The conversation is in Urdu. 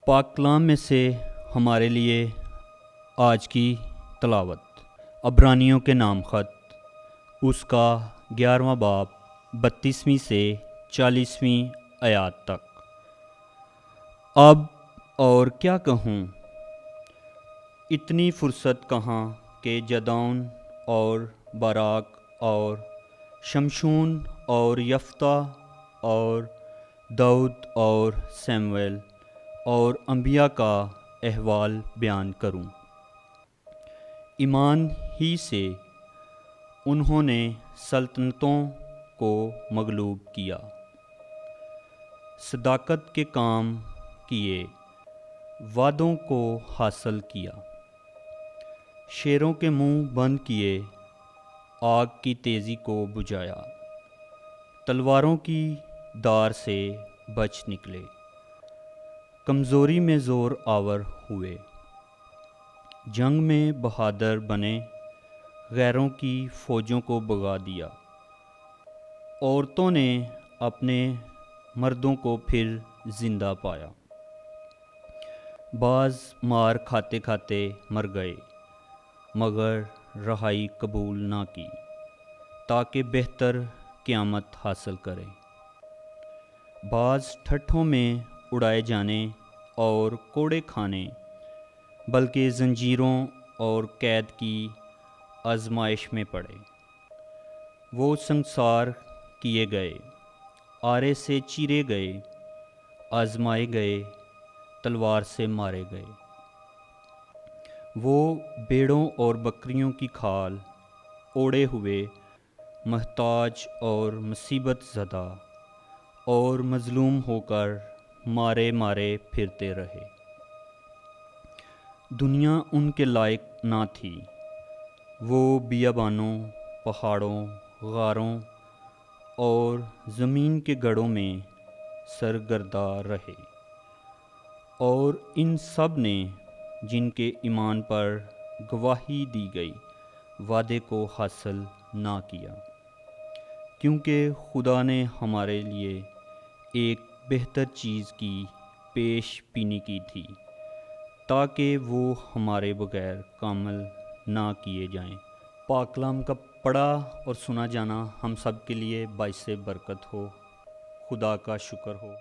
پاک کلام میں سے ہمارے لیے آج کی تلاوت عبرانیوں کے نام خط، اس کا 11واں باب 32ویں سے 40ویں آیات تک۔ اب اور کیا کہوں، اتنی فرصت کہاں کہ جدعون اور باراک اور شمشون اور یفتح اور داؤد اور سموئیل اور انبیاء کا احوال بیان کروں۔ ایمان ہی سے انہوں نے سلطنتوں کو مغلوب کیا، صداقت کے کام کیے، وعدوں کو حاصل کیا، شیروں کے منہ بند کیے، آگ کی تیزی کو بجھایا، تلواروں کی دھار سے بچ نکلے، کمزوری میں زور آور ہوئے، جنگ میں بہادر بنے، غیروں کی فوجوں کو بھگا دیا، عورتوں نے اپنے مردوں کو پھر زندہ پایا، بعض مار کھاتے کھاتے مر گئے مگر رہائی قبول نہ کی، تاکہ بہتر قیامت حاصل کرے، بعض ٹھٹھوں میں اڑائے جانے اور کوڑے کھانے، بلکہ زنجیروں اور قید کی آزمائش میں پڑے، وہ سنسار کیے گئے، آرے سے چیرے گئے، آزمائے گئے، تلوار سے مارے گئے، وہ بھیڑوں اور بکریوں کی کھال اوڑے ہوئے، محتاج اور مصیبت زدہ اور مظلوم ہو کر مارے مارے پھرتے رہے۔ دنیا ان کے لائق نہ تھی، وہ بیابانوں، پہاڑوں، غاروں اور زمین کے گڑھوں میں سرگرداں رہے، اور ان سب نے جن کے ایمان پر گواہی دی گئی وعدے کو حاصل نہ کیا، کیونکہ خدا نے ہمارے لیے ایک بہتر چیز کی پیش بینی کی تھی، تاکہ وہ ہمارے بغیر کامل نہ کیے جائیں۔ پاک کلام کا پڑھا اور سنا جانا ہم سب کے لیے باعث برکت ہو۔ خدا کا شکر ہو۔